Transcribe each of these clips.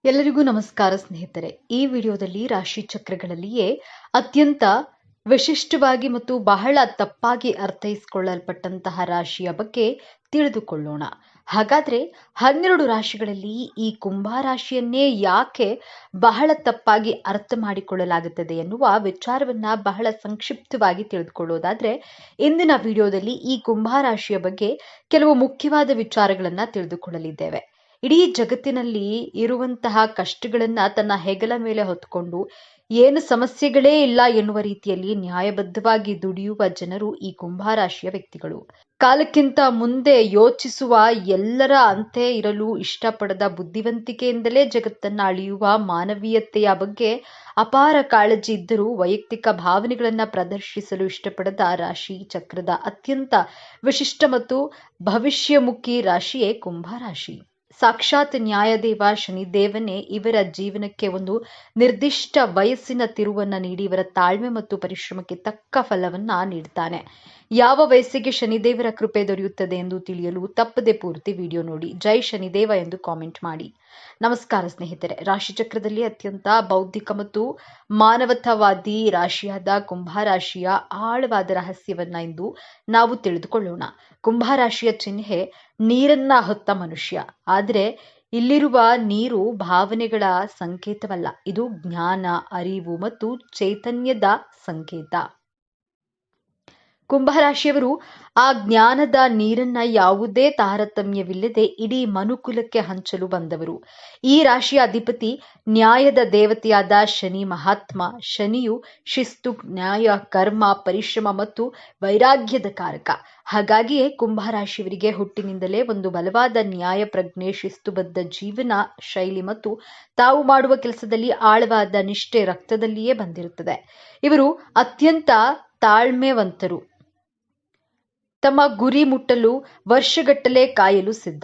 ಎಲ್ಲರಿಗೂ ನಮಸ್ಕಾರ ಸ್ನೇಹಿತರೆ. ಈ ವಿಡಿಯೋದಲ್ಲಿ ರಾಶಿ ಚಕ್ರಗಳಲ್ಲಿಯೇ ಅತ್ಯಂತ ವಿಶಿಷ್ಟವಾಗಿ ಮತ್ತು ಬಹಳ ತಪ್ಪಾಗಿ ಅರ್ಥೈಸಿಕೊಳ್ಳಲ್ಪಟ್ಟಂತಹ ರಾಶಿಯ ಬಗ್ಗೆ ತಿಳಿದುಕೊಳ್ಳೋಣ. ಹಾಗಾದ್ರೆ 12 ರಾಶಿಗಳಲ್ಲಿ ಈ ಕುಂಭ ರಾಶಿಯನ್ನೇ ಯಾಕೆ ಬಹಳ ತಪ್ಪಾಗಿ ಅರ್ಥ ಮಾಡಿಕೊಳ್ಳಲಾಗುತ್ತದೆ ಎನ್ನುವ ವಿಚಾರವನ್ನ ಬಹಳ ಸಂಕ್ಷಿಪ್ತವಾಗಿ ತಿಳಿದುಕೊಳ್ಳೋದಾದ್ರೆ, ಇಂದಿನ ವಿಡಿಯೋದಲ್ಲಿ ಈ ಕುಂಭ ರಾಶಿಯ ಬಗ್ಗೆ ಕೆಲವು ಮುಖ್ಯವಾದ ವಿಚಾರಗಳನ್ನ ತಿಳಿದುಕೊಳ್ಳಲಿದ್ದೇವೆ. ಇಡೀ ಜಗತ್ತಿನಲ್ಲಿ ಇರುವಂತಹ ಕಷ್ಟಗಳನ್ನ ತನ್ನ ಹೆಗಲ ಮೇಲೆ ಹೊತ್ತುಕೊಂಡು ಏನು ಸಮಸ್ಯೆಗಳೇ ಇಲ್ಲ ಎನ್ನುವ ರೀತಿಯಲ್ಲಿ ನ್ಯಾಯಬದ್ಧವಾಗಿ ದುಡಿಯುವ ಜನರು ಈ ಕುಂಭರಾಶಿಯ ವ್ಯಕ್ತಿಗಳು. ಕಾಲಕ್ಕಿಂತ ಮುಂದೆ ಯೋಚಿಸುವ, ಎಲ್ಲರ ಅಂತೆ ಇರಲು ಇಷ್ಟಪಡದ, ಬುದ್ಧಿವಂತಿಕೆಯಿಂದಲೇ ಜಗತ್ತನ್ನ ಅಳಿಯುವ ಮಾನವೀಯತೆಯ ಬಗ್ಗೆ ಅಪಾರ ಕಾಳಜಿ ಇದ್ದರೂ ವೈಯಕ್ತಿಕ ಭಾವನೆಗಳನ್ನ ಪ್ರದರ್ಶಿಸಲು ಇಷ್ಟಪಡದ ರಾಶಿ ಚಕ್ರದ ಅತ್ಯಂತ ವಿಶಿಷ್ಟ ಮತ್ತು ಭವಿಷ್ಯಮುಖಿ ರಾಶಿಯೇ ಕುಂಭರಾಶಿ. ಸಾಕ್ಷಾತ್ ನ್ಯಾಯದೇವ ಶನಿದೇವನೇ ಇವರ ಜೀವನಕ್ಕೆ ಒಂದು ನಿರ್ದಿಷ್ಟ ವಯಸ್ಸಿನ ತಿರುವನ್ನ ನೀಡಿ ಇವರ ತಾಳ್ಮೆ ಮತ್ತು ಪರಿಶ್ರಮಕ್ಕೆ ತಕ್ಕ ಫಲವನ್ನ ನೀಡ್ತಾನೆ. ಯಾವ ವಯಸ್ಸಿಗೆ ಶನಿದೇವರ ಕೃಪೆ ದೊರೆಯುತ್ತದೆ ಎಂದು ತಿಳಿಯಲು ತಪ್ಪದೆ ಪೂರ್ತಿ ವಿಡಿಯೋ ನೋಡಿ. ಜೈ ಶನಿದೇವ ಎಂದು ಕಾಮೆಂಟ್ ಮಾಡಿ. ನಮಸ್ಕಾರ ಸ್ನೇಹಿತರೆ. ರಾಶಿಚಕ್ರದಲ್ಲಿ ಅತ್ಯಂತ ಬೌದ್ಧಿಕ ಮತ್ತು ಮಾನವತಾವಾದಿ ರಾಶಿಯಾದ ಕುಂಭರಾಶಿಯ ಆಳವಾದ ರಹಸ್ಯವನ್ನ ಇಂದು ನಾವು ತಿಳಿದುಕೊಳ್ಳೋಣ. ಕುಂಭರಾಶಿಯ ಚಿಹ್ನೆ ನೀರನ್ನ ಹೊತ್ತ ಮನುಷ್ಯ. ಆದರೆ ಇಲ್ಲಿರುವ ನೀರು ಭಾವನೆಗಳ ಸಂಕೇತವಲ್ಲ, ಇದು ಜ್ಞಾನ, ಅರಿವು ಮತ್ತು ಚೈತನ್ಯದ ಸಂಕೇತ. ಕುಂಭರಾಶಿಯವರು ಆ ಜ್ಞಾನದ ನೀರನ್ನ ಯಾವುದೇ ತಾರತಮ್ಯವಿಲ್ಲದೆ ಇಡೀ ಮನುಕುಲಕ್ಕೆ ಹಂಚಲು ಬಂದವರು. ಈ ರಾಶಿಯ ಅಧಿಪತಿ ನ್ಯಾಯದ ದೇವತೆಯಾದ ಶನಿ ಮಹಾತ್ಮ. ಶನಿಯು ಶಿಸ್ತು, ನ್ಯಾಯ, ಕರ್ಮ, ಪರಿಶ್ರಮ ಮತ್ತು ವೈರಾಗ್ಯದ ಕಾರಕ. ಹಾಗಾಗಿಯೇ ಕುಂಭರಾಶಿಯವರಿಗೆ ಹುಟ್ಟಿನಿಂದಲೇ ಒಂದು ಬಲವಾದ ನ್ಯಾಯ ಪ್ರಜ್ಞೆ, ಶಿಸ್ತುಬದ್ಧ ಜೀವನ ಶೈಲಿ ಮತ್ತು ತಾವು ಮಾಡುವ ಕೆಲಸದಲ್ಲಿ ಆಳವಾದ ನಿಷ್ಠೆ ರಕ್ತದಲ್ಲಿಯೇ ಬಂದಿರುತ್ತದೆ. ಇವರು ಅತ್ಯಂತ ತಾಳ್ಮೆವಂತರು. ತಮ್ಮ ಗುರಿ ಮುಟ್ಟಲು ವರ್ಷಗಟ್ಟಲೆ ಕಾಯಲು ಸಿದ್ಧ.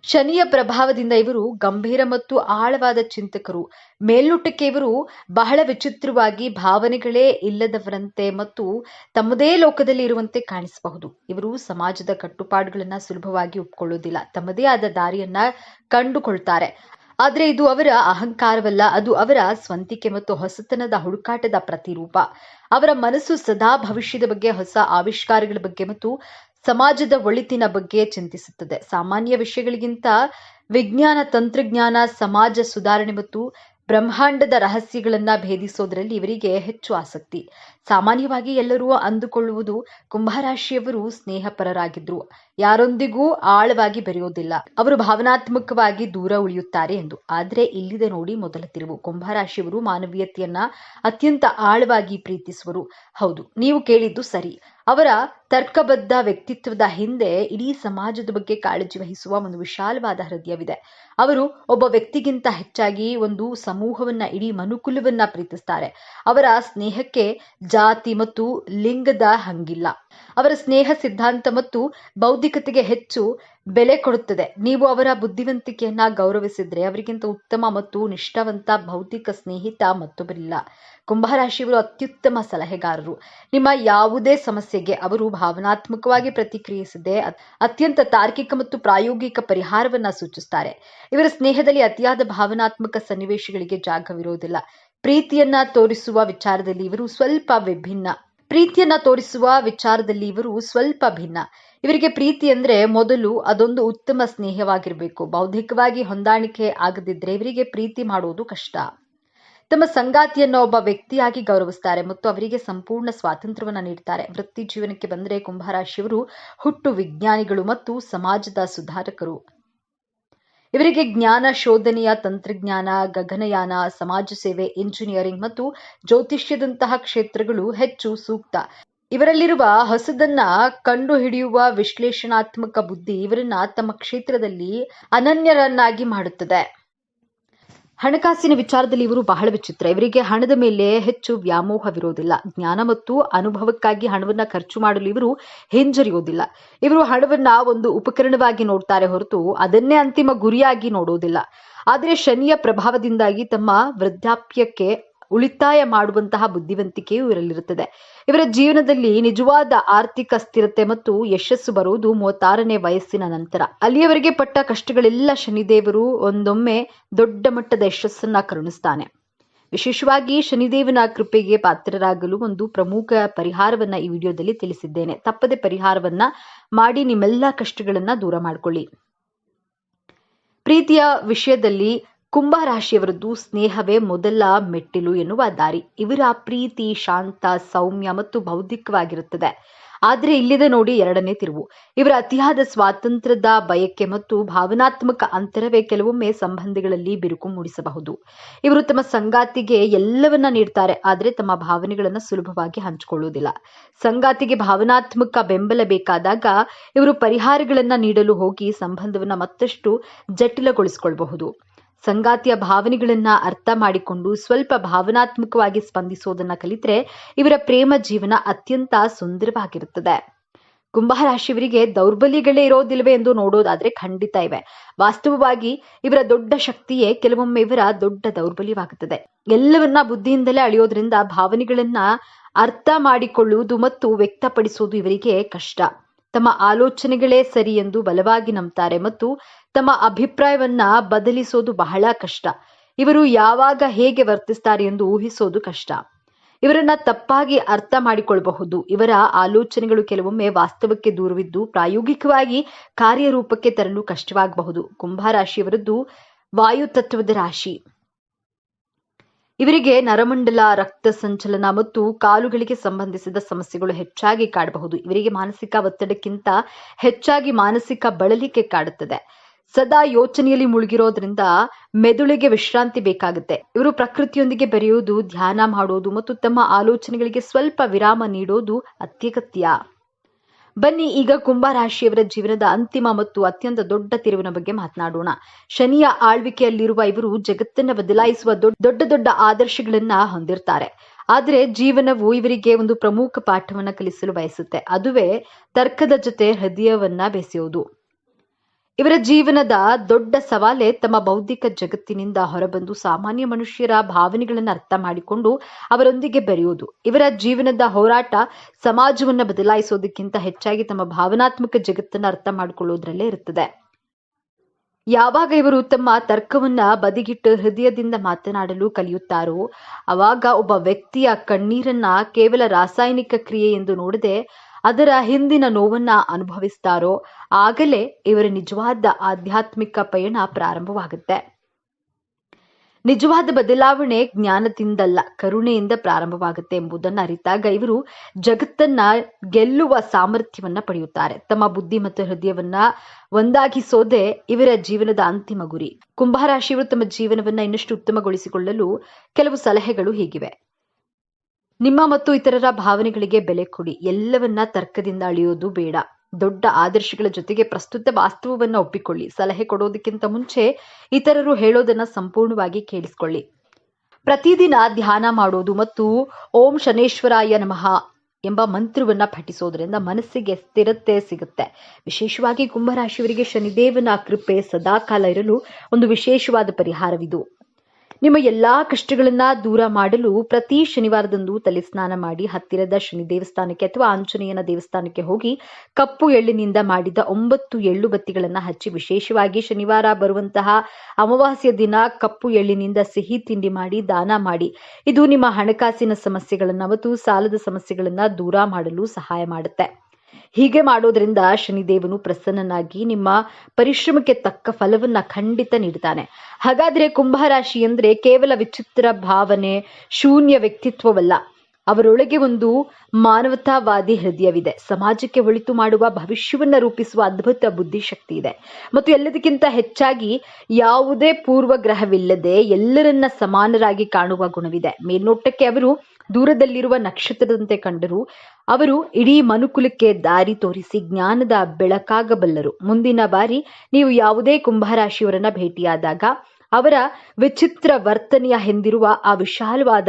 ಶನಿಯ ಪ್ರಭಾವದಿಂದ ಇವರು ಗಂಭೀರ ಮತ್ತು ಆಳವಾದ ಚಿಂತಕರು. ಮೇಲ್ನೋಟಕ್ಕೆ ಇವರು ಬಹಳ ವಿಚಿತ್ರವಾಗಿ, ಭಾವನೆಗಳೇ ಇಲ್ಲದವರಂತೆ ಮತ್ತು ತಮ್ಮದೇ ಲೋಕದಲ್ಲಿ ಇರುವಂತೆ ಕಾಣಿಸಬಹುದು. ಇವರು ಸಮಾಜದ ಕಟ್ಟುಪಾಡುಗಳನ್ನ ಸುಲಭವಾಗಿ ಒಪ್ಪಿಕೊಳ್ಳೋದಿಲ್ಲ. ತಮ್ಮದೇ ಆದ ದಾರಿಯನ್ನ ಕಂಡುಕೊಳ್ತಾರೆ. ಆದರೆ ಇದು ಅವರ ಅಹಂಕಾರವಲ್ಲ, ಅದು ಅವರ ಸ್ವಂತಿಕೆ ಮತ್ತು ಹೊಸತನದ ಹುಡುಕಾಟದ ಪ್ರತಿರೂಪ. ಅವರ ಮನಸ್ಸು ಸದಾ ಭವಿಷ್ಯದ ಬಗ್ಗೆ, ಹೊಸ ಆವಿಷ್ಕಾರಗಳ ಬಗ್ಗೆ ಮತ್ತು ಸಮಾಜದ ಒಳಿತಿನ ಬಗ್ಗೆ ಚಿಂತಿಸುತ್ತದೆ. ಸಾಮಾನ್ಯ ವಿಷಯಗಳಿಗಿಂತ ವಿಜ್ಞಾನ, ತಂತ್ರಜ್ಞಾನ, ಸಮಾಜ ಸುಧಾರಣೆ ಮತ್ತು ಬ್ರಹ್ಮಾಂಡದ ರಹಸ್ಯಗಳನ್ನ ಭೇದಿಸೋದ್ರಲ್ಲಿ ಇವರಿಗೆ ಹೆಚ್ಚು ಆಸಕ್ತಿ. ಸಾಮಾನ್ಯವಾಗಿ ಎಲ್ಲರೂ ಅಂದುಕೊಳ್ಳುವುದು ಕುಂಭರಾಶಿಯವರು ಸ್ನೇಹಪರರಾಗಿದ್ರು, ಯಾರೊಂದಿಗೂ ಆಳವಾಗಿ ಬೆರೆಯೋದಿಲ್ಲ, ಅವರು ಭಾವನಾತ್ಮಕವಾಗಿ ದೂರ ಉಳಿಯುತ್ತಾರೆ ಎಂದು. ಆದ್ರೆ ಇಲ್ಲಿದೆ ನೋಡಿ ಮೊದಲ ತಿರುವು. ಕುಂಭರಾಶಿಯವರು ಮಾನವೀಯತೆಯನ್ನ ಅತ್ಯಂತ ಆಳವಾಗಿ ಪ್ರೀತಿಸುವರು. ಹೌದು, ನೀವು ಕೇಳಿದ್ದು ಸರಿ. ಅವರ ತರ್ಕಬದ್ಧ ವ್ಯಕ್ತಿತ್ವದ ಹಿಂದೆ ಇಡೀ ಸಮಾಜದ ಬಗ್ಗೆ ಕಾಳಜಿ ವಹಿಸುವ ಒಂದು ವಿಶಾಲವಾದ ಹೃದಯವಿದೆ. ಅವರು ಒಬ್ಬ ವ್ಯಕ್ತಿಗಿಂತ ಹೆಚ್ಚಾಗಿ ಒಂದು ಸಮೂಹವನ್ನ, ಇಡೀ ಮನುಕುಲವನ್ನ ಪ್ರೀತಿಸ್ತಾರೆ. ಅವರ ಸ್ನೇಹಕ್ಕೆ ಜಾತಿ ಮತ್ತು ಲಿಂಗದ ಹಂಗಿಲ್ಲ. ಅವರ ಸ್ನೇಹ ಸಿದ್ಧಾಂತ ಮತ್ತು ಬೌದ್ಧಿಕತೆಗೆ ಹೆಚ್ಚು ಬೆಲೆ ಕೊಡುತ್ತದೆ. ನೀವು ಅವರ ಬುದ್ಧಿವಂತಿಕೆಯನ್ನ ಗೌರವಿಸಿದ್ರೆ ಅವರಿಗಿಂತ ಉತ್ತಮ ಮತ್ತು ನಿಷ್ಠಾವಂತ ಭೌತಿಕ ಸ್ನೇಹಿತ ಮತ್ತೊಬ್ಬರಿಲ್ಲ. ಕುಂಭರಾಶಿಯವರು ಅತ್ಯುತ್ತಮ ಸಲಹೆಗಾರರು. ನಿಮ್ಮ ಯಾವುದೇ ಸಮಸ್ಯೆಗೆ ಅವರು ಭಾವನಾತ್ಮಕವಾಗಿ ಪ್ರತಿಕ್ರಿಯಿಸದೆ ಅತ್ಯಂತ ತಾರ್ಕಿಕ ಮತ್ತು ಪ್ರಾಯೋಗಿಕ ಪರಿಹಾರವನ್ನ ಸೂಚಿಸುತ್ತಾರೆ. ಇವರ ಸ್ನೇಹದಲ್ಲಿ ಅತಿಯಾದ ಭಾವನಾತ್ಮಕ ಸನ್ನಿವೇಶಗಳಿಗೆ ಜಾಗವಿರುವುದಿಲ್ಲ. ಪ್ರೀತಿಯನ್ನ ತೋರಿಸುವ ವಿಚಾರದಲ್ಲಿ ಇವರು ಸ್ವಲ್ಪ ಭಿನ್ನ. ಇವರಿಗೆ ಪ್ರೀತಿ ಅಂದ್ರೆ ಮೊದಲು ಅದೊಂದು ಉತ್ತಮ ಸ್ನೇಹವಾಗಿರಬೇಕು. ಬೌದ್ಧಿಕವಾಗಿ ಹೊಂದಾಣಿಕೆ ಆಗದಿದ್ರೆ ಇವರಿಗೆ ಪ್ರೀತಿ ಮಾಡುವುದು ಕಷ್ಟ. ತಮ್ಮ ಸಂಗಾತಿಯನ್ನು ಒಬ್ಬ ವ್ಯಕ್ತಿಯಾಗಿ ಗೌರವಿಸ್ತಾರೆ ಮತ್ತು ಅವರಿಗೆ ಸಂಪೂರ್ಣ ಸ್ವಾತಂತ್ರ್ಯವನ್ನ ನೀಡ್ತಾರೆ. ವೃತ್ತಿ ಜೀವನಕ್ಕೆ ಬಂದರೆ ಕುಂಭರಾಶಿಯವರು ಹುಟ್ಟು ವಿಜ್ಞಾನಿಗಳು ಮತ್ತು ಸಮಾಜದ ಸುಧಾರಕರು. ಇವರಿಗೆ ಜ್ಞಾನ ಶೋಧನೆಯ, ತಂತ್ರಜ್ಞಾನ, ಗಗನಯಾನ, ಸಮಾಜ ಸೇವೆ, ಇಂಜಿನಿಯರಿಂಗ್ ಮತ್ತು ಜ್ಯೋತಿಷ್ಯದಂತಹ ಕ್ಷೇತ್ರಗಳು ಹೆಚ್ಚು ಸೂಕ್ತ. ಇವರಲ್ಲಿರುವ ಹೊಸದನ್ನ ಕಂಡುಹಿಡಿಯುವ ವಿಶ್ಲೇಷಣಾತ್ಮಕ ಬುದ್ಧಿ ಇವರನ್ನ ತಮ್ಮ ಕ್ಷೇತ್ರದಲ್ಲಿ ಅನನ್ಯರನ್ನಾಗಿ ಮಾಡುತ್ತದೆ. ಹಣಕಾಸಿನ ವಿಚಾರದಲ್ಲಿ ಇವರು ಬಹಳ ವಿಚಿತ್ರ. ಇವರಿಗೆ ಹಣದ ಮೇಲೆ ಹೆಚ್ಚು ವ್ಯಾಮೋಹವಿರೋದಿಲ್ಲ. ಜ್ಞಾನ ಮತ್ತು ಅನುಭವಕ್ಕಾಗಿ ಹಣವನ್ನ ಖರ್ಚು ಮಾಡಲು ಇವರು ಹಿಂಜರಿಯೋದಿಲ್ಲ. ಇವರು ಹಣವನ್ನ ಒಂದು ಉಪಕರಣವಾಗಿ ನೋಡ್ತಾರೆ ಹೊರತು ಅದನ್ನೇ ಅಂತಿಮ ಗುರಿಯಾಗಿ ನೋಡೋದಿಲ್ಲ. ಆದರೆ ಶನಿಯ ಪ್ರಭಾವದಿಂದಾಗಿ ತಮ್ಮ ವೃದ್ಧಾಪ್ಯಕ್ಕೆ ಉಳಿತಾಯ ಮಾಡುವಂತಹ ಬುದ್ಧಿವಂತಿಕೆಯೂ ಇವರಲ್ಲಿರುತ್ತದೆ. ಇವರ ಜೀವನದಲ್ಲಿ ನಿಜವಾದ ಆರ್ಥಿಕ ಸ್ಥಿರತೆ ಮತ್ತು ಯಶಸ್ಸು ಬರುವುದು 36ನೇ ವಯಸ್ಸಿನ ನಂತರ. ಅಲ್ಲಿಯವರೆಗೆ ಪಟ್ಟ ಕಷ್ಟಗಳೆಲ್ಲ ಶನಿದೇವರು ಒಂದೊಮ್ಮೆ ದೊಡ್ಡ ಮಟ್ಟದ ಯಶಸ್ಸನ್ನ ಕರುಣಿಸ್ತಾನೆ. ವಿಶೇಷವಾಗಿ ಶನಿದೇವನ ಕೃಪೆಗೆ ಪಾತ್ರರಾಗಲು ಒಂದು ಪ್ರಮುಖ ಪರಿಹಾರವನ್ನ ಈ ವಿಡಿಯೋದಲ್ಲಿ ತಿಳಿಸಿದ್ದೇನೆ. ತಪ್ಪದೆ ಪರಿಹಾರವನ್ನ ಮಾಡಿ ನಿಮ್ಮೆಲ್ಲ ಕಷ್ಟಗಳನ್ನ ದೂರ ಮಾಡಿಕೊಳ್ಳಿ. ಪ್ರೀತಿಯ ವಿಷಯದಲ್ಲಿ ಕುಂಭ ರಾಶಿಯವರದ್ದು ಸ್ನೇಹವೇ ಮೊದಲ ಮೆಟ್ಟಿಲು ಎನ್ನುವ ದಾರಿ. ಇವರ ಪ್ರೀತಿ ಶಾಂತ, ಸೌಮ್ಯ ಮತ್ತು ಬೌದ್ಧಿಕವಾಗಿರುತ್ತದೆ. ಆದರೆ ಇಲ್ಲಿದೆ ನೋಡಿ ಎರಡನೇ ತಿರುವು. ಇವರ ಅತಿಯಾದ ಸ್ವಾತಂತ್ರ್ಯದ ಬಯಕೆ ಮತ್ತು ಭಾವನಾತ್ಮಕ ಅಂತರವೇ ಕೆಲವೊಮ್ಮೆ ಸಂಬಂಧಗಳಲ್ಲಿ ಬಿರುಕು ಮೂಡಿಸಬಹುದು. ಇವರು ತಮ್ಮ ಸಂಗಾತಿಗೆ ಎಲ್ಲವನ್ನ ನೀಡ್ತಾರೆ, ಆದರೆ ತಮ್ಮ ಭಾವನೆಗಳನ್ನು ಸುಲಭವಾಗಿ ಹಂಚಿಕೊಳ್ಳುವುದಿಲ್ಲ. ಸಂಗಾತಿಗೆ ಭಾವನಾತ್ಮಕ ಬೆಂಬಲ ಬೇಕಾದಾಗ ಇವರು ಪರಿಹಾರಗಳನ್ನ ನೀಡಲು ಹೋಗಿ ಸಂಬಂಧವನ್ನ ಮತ್ತಷ್ಟು ಜಟಿಲಗೊಳಿಸಿಕೊಳ್ಳಬಹುದು. ಸಂಗಾತಿಯ ಭಾವನೆಗಳನ್ನ ಅರ್ಥ ಮಾಡಿಕೊಂಡು ಸ್ವಲ್ಪ ಭಾವನಾತ್ಮಕವಾಗಿ ಸ್ಪಂದಿಸೋದನ್ನ ಕಲಿತರೆ ಇವರ ಪ್ರೇಮ ಜೀವನ ಅತ್ಯಂತ ಸುಂದರವಾಗಿರುತ್ತದೆ. ಕುಂಭರಾಶಿಯವರಿಗೆ ದೌರ್ಬಲ್ಯಗಳೇ ಇರೋದಿಲ್ವೇ ಎಂದು ನೋಡೋದಾದ್ರೆ ಖಂಡಿತ ಇವೆ. ವಾಸ್ತವವಾಗಿ ಇವರ ದೊಡ್ಡ ಶಕ್ತಿಯೇ ಕೆಲವೊಮ್ಮೆ ಇವರ ದೊಡ್ಡ ದೌರ್ಬಲ್ಯವಾಗುತ್ತದೆ. ಎಲ್ಲವನ್ನ ಬುದ್ಧಿಯಿಂದಲೇ ಅಳೆಯೋದ್ರಿಂದ ಭಾವನೆಗಳನ್ನ ಅರ್ಥ ಮಾಡಿಕೊಳ್ಳುವುದು ಮತ್ತು ವ್ಯಕ್ತಪಡಿಸುವುದು ಇವರಿಗೆ ಕಷ್ಟ. ತಮ್ಮ ಆಲೋಚನೆಗಳೇ ಸರಿ ಎಂದು ಬಲವಾಗಿ ನಂಬ್ತಾರೆ ಮತ್ತು ತಮ್ಮ ಅಭಿಪ್ರಾಯವನ್ನ ಬದಲಿಸೋದು ಬಹಳ ಕಷ್ಟ. ಇವರು ಯಾವಾಗ ಹೇಗೆ ವರ್ತಿಸ್ತಾರೆ ಎಂದು ಊಹಿಸೋದು ಕಷ್ಟ. ಇವರನ್ನ ತಪ್ಪಾಗಿ ಅರ್ಥ ಮಾಡಿಕೊಳ್ಳಬಹುದು. ಇವರ ಆಲೋಚನೆಗಳು ಕೆಲವೊಮ್ಮೆ ವಾಸ್ತವಕ್ಕೆ ದೂರವಿದ್ದು ಪ್ರಾಯೋಗಿಕವಾಗಿ ಕಾರ್ಯರೂಪಕ್ಕೆ ತರಲು ಕಷ್ಟವಾಗಬಹುದು. ಕುಂಭರಾಶಿಯವರದ್ದು ವಾಯು ತತ್ವದ ರಾಶಿ. ಇವರಿಗೆ ನರಮಂಡಲ, ರಕ್ತ ಸಂಚಲನ ಮತ್ತು ಕಾಲುಗಳಿಗೆ ಸಂಬಂಧಿಸಿದ ಸಮಸ್ಯೆಗಳು ಹೆಚ್ಚಾಗಿ ಕಾಡಬಹುದು. ಇವರಿಗೆ ಮಾನಸಿಕ ಒತ್ತಡಕ್ಕಿಂತ ಹೆಚ್ಚಾಗಿ ಮಾನಸಿಕ ಬಳಲಿಕೆ ಕಾಡುತ್ತದೆ. ಸದಾ ಯೋಚನೆಯಲ್ಲಿ ಮುಳುಗಿರೋದ್ರಿಂದ ಮೆದುಳಿಗೆ ವಿಶ್ರಾಂತಿ ಬೇಕಾಗುತ್ತೆ. ಇವರು ಪ್ರಕೃತಿಯೊಂದಿಗೆ ಬೆರೆಯುವುದು, ಧ್ಯಾನ ಮಾಡೋದು ಮತ್ತು ತಮ್ಮ ಆಲೋಚನೆಗಳಿಗೆ ಸ್ವಲ್ಪ ವಿರಾಮ ನೀಡೋದು ಅತ್ಯಗತ್ಯ. ಬನ್ನಿ ಈಗ ಕುಂಭರಾಶಿಯವರ ಜೀವನದ ಅಂತಿಮ ಮತ್ತು ಅತ್ಯಂತ ದೊಡ್ಡ ತಿರುವಿನ ಬಗ್ಗೆ ಮಾತನಾಡೋಣ. ಶನಿಯ ಆಳ್ವಿಕೆಯಲ್ಲಿರುವ ಇವರು ಜಗತ್ತನ್ನ ಬದಲಾಯಿಸುವ ದೊಡ್ಡ ದೊಡ್ಡ ಆದರ್ಶಗಳನ್ನ ಹೊಂದಿರ್ತಾರೆ. ಆದರೆ ಜೀವನವು ಇವರಿಗೆ ಒಂದು ಪ್ರಮುಖ ಪಾಠವನ್ನ ಕಲಿಸಲು ಬಯಸುತ್ತೆ. ಅದುವೇ ತರ್ಕದ ಜೊತೆ ಹೃದಯವನ್ನ ಬೆಸೆಯೋದು. ಇವರ ಜೀವನದ ದೊಡ್ಡ ಸವಾಲೇ ತಮ್ಮ ಬೌದ್ಧಿಕ ಜಗತ್ತಿನಿಂದ ಹೊರಬಂದು ಸಾಮಾನ್ಯ ಮನುಷ್ಯರ ಭಾವನೆಗಳನ್ನು ಅರ್ಥ ಮಾಡಿಕೊಂಡು ಅವರೊಂದಿಗೆ ಬೆರೆಯುವುದು. ಇವರ ಜೀವನದ ಹೋರಾಟ ಸಮಾಜವನ್ನು ಬದಲಾಯಿಸೋದಕ್ಕಿಂತ ಹೆಚ್ಚಾಗಿ ತಮ್ಮ ಭಾವನಾತ್ಮಕ ಜಗತ್ತನ್ನು ಅರ್ಥ ಮಾಡಿಕೊಳ್ಳುವುದರಲ್ಲೇ ಇರುತ್ತದೆ. ಯಾವಾಗ ಇವರು ತಮ್ಮ ತರ್ಕವನ್ನ ಬದಿಗಿಟ್ಟು ಹೃದಯದಿಂದ ಮಾತನಾಡಲು ಕಲಿಯುತ್ತಾರೋ ಆವಾಗ ಒಬ್ಬ ವ್ಯಕ್ತಿಯ ಕಣ್ಣೀರನ್ನ ಕೇವಲ ರಾಸಾಯನಿಕ ಕ್ರಿಯೆ ಎಂದು ನೋಡದೆ ಅದರ ಹಿಂದಿನ ನೋವನ್ನ ಅನುಭವಿಸ್ತಾರೋ ಆಗಲೇ ಇವರ ನಿಜವಾದ ಆಧ್ಯಾತ್ಮಿಕ ಪಯಣ ಪ್ರಾರಂಭವಾಗುತ್ತೆ. ನಿಜವಾದ ಬದಲಾವಣೆ ಜ್ಞಾನದಿಂದಲ್ಲ, ಕರುಣೆಯಿಂದ ಪ್ರಾರಂಭವಾಗುತ್ತೆ ಎಂಬುದನ್ನು ಅರಿತಾಗ ಇವರು ಜಗತ್ತನ್ನ ಗೆಲ್ಲುವ ಸಾಮರ್ಥ್ಯವನ್ನ ಪಡೆಯುತ್ತಾರೆ. ತಮ್ಮ ಬುದ್ಧಿ ಮತ್ತು ಹೃದಯವನ್ನ ಒಂದಾಗಿಸೋದೇ ಇವರ ಜೀವನದ ಅಂತಿಮ ಗುರಿ. ಕುಂಭರಾಶಿಯವರು ತಮ್ಮ ಜೀವನವನ್ನ ಇನ್ನಷ್ಟು ಉತ್ತಮಗೊಳಿಸಿಕೊಳ್ಳಲು ಕೆಲವು ಸಲಹೆಗಳು ಹೀಗಿವೆ. ನಿಮ್ಮ ಮತ್ತು ಇತರರ ಭಾವನೆಗಳಿಗೆ ಬೆಲೆ ಕೊಡಿ. ಎಲ್ಲವನ್ನ ತರ್ಕದಿಂದ ಅಳೆಯೋದು ಬೇಡ. ದೊಡ್ಡ ಆದರ್ಶಗಳ ಜೊತೆಗೆ ಪ್ರಸ್ತುತ ವಾಸ್ತವವನ್ನ ಒಪ್ಪಿಕೊಳ್ಳಿ. ಸಲಹೆ ಕೊಡೋದಕ್ಕಿಂತ ಮುಂಚೆ ಇತರರು ಹೇಳೋದನ್ನ ಸಂಪೂರ್ಣವಾಗಿ ಕೇಳಿಸಿಕೊಳ್ಳಿ. ಪ್ರತಿದಿನ ಧ್ಯಾನ ಮಾಡೋದು ಮತ್ತು ಓಂ ಶನೇಶ್ವರಾಯ ನಮಃ ಎಂಬ ಮಂತ್ರವನ್ನ ಪಠಿಸೋದ್ರಿಂದ ಮನಸ್ಸಿಗೆ ಸ್ಥಿರತೆ ಸಿಗುತ್ತೆ. ವಿಶೇಷವಾಗಿ ಕುಂಭರಾಶಿಯವರಿಗೆ ಶನಿದೇವನ ಕೃಪೆ ಸದಾಕಾಲ ಇರಲು ಒಂದು ವಿಶೇಷವಾದ ಪರಿಹಾರವಿದು. ನಿಮ್ಮ ಎಲ್ಲಾ ಕಷ್ಟಗಳನ್ನ ದೂರ ಮಾಡಲು ಪ್ರತಿ ಶನಿವಾರದಂದು ತಲೆ ಸ್ನಾನ ಮಾಡಿ ಹತ್ತಿರದ ಶನಿ ದೇವಸ್ಥಾನಕ್ಕೆ ಅಥವಾ ಆಂಜನೇಯನ ದೇವಸ್ಥಾನಕ್ಕೆ ಹೋಗಿ ಕಪ್ಪು ಎಳ್ಳಿನಿಂದ ಮಾಡಿದ 9 ಎಳ್ಳು ಬತ್ತಿಗಳನ್ನ ಹಚ್ಚಿ, ವಿಶೇಷವಾಗಿ ಶನಿವಾರ ಬರುವಂತಹ ಅಮಾವಾಸ್ಯ ದಿನ ಕಪ್ಪು ಎಳ್ಳಿನಿಂದ ಸಿಹಿ ತಿಂಡಿ ಮಾಡಿ ದಾನ ಮಾಡಿ. ಇದು ನಿಮ್ಮ ಹಣಕಾಸಿನ ಸಮಸ್ಯೆಗಳನ್ನ ಮತ್ತು ಸಾಲದ ಸಮಸ್ಯೆಗಳನ್ನ ದೂರ ಮಾಡಲು ಸಹಾಯ ಮಾಡುತ್ತೆ. ಹೀಗೆ ಮಾಡೋದ್ರಿಂದ ಶನಿದೇವನು ಪ್ರಸನ್ನನಾಗಿ ನಿಮ್ಮ ಪರಿಶ್ರಮಕ್ಕೆ ತಕ್ಕ ಫಲವನ್ನ ಖಂಡಿತ ನೀಡ್ತಾನೆ. ಹಾಗಾದ್ರೆ ಕುಂಭರಾಶಿ ಅಂದ್ರೆ ಕೇವಲ ವಿಚಿತ್ರ ಭಾವನೆ, ಶೂನ್ಯ ವ್ಯಕ್ತಿತ್ವವಲ್ಲ. ಅವರೊಳಗೆ ಒಂದು ಮಾನವತಾವಾದಿ ಹೃದಯವಿದೆ. ಸಮಾಜಕ್ಕೆ ಒಳಿತು ಮಾಡುವ, ಭವಿಷ್ಯವನ್ನ ರೂಪಿಸುವ ಅದ್ಭುತ ಬುದ್ಧಿಶಕ್ತಿ ಇದೆ. ಮತ್ತು ಎಲ್ಲದಕ್ಕಿಂತ ಹೆಚ್ಚಾಗಿ ಯಾವುದೇ ಪೂರ್ವಗ್ರಹವಿಲ್ಲದೆ ಎಲ್ಲರನ್ನ ಸಮಾನರಾಗಿ ಕಾಣುವ ಗುಣವಿದೆ. ಮೇಲ್ನೋಟಕ್ಕೆ ಅವರು ದೂರದಲ್ಲಿರುವ ನಕ್ಷತ್ರದಂತೆ ಕಂಡರೂ ಅವರು ಇಡೀ ಮನುಕುಲಕ್ಕೆ ದಾರಿ ತೋರಿಸಿ ಜ್ಞಾನದ ಬೆಳಕಾಗಬಲ್ಲರು. ಮುಂದಿನ ಬಾರಿ ನೀವು ಯಾವುದೇ ಕುಂಭರಾಶಿಯವರನ್ನ ಭೇಟಿಯಾದಾಗ ಅವರ ವಿಚಿತ್ರ ವರ್ತನೆಯ ಹಿಂದಿರುವ ಆ ವಿಶಾಲವಾದ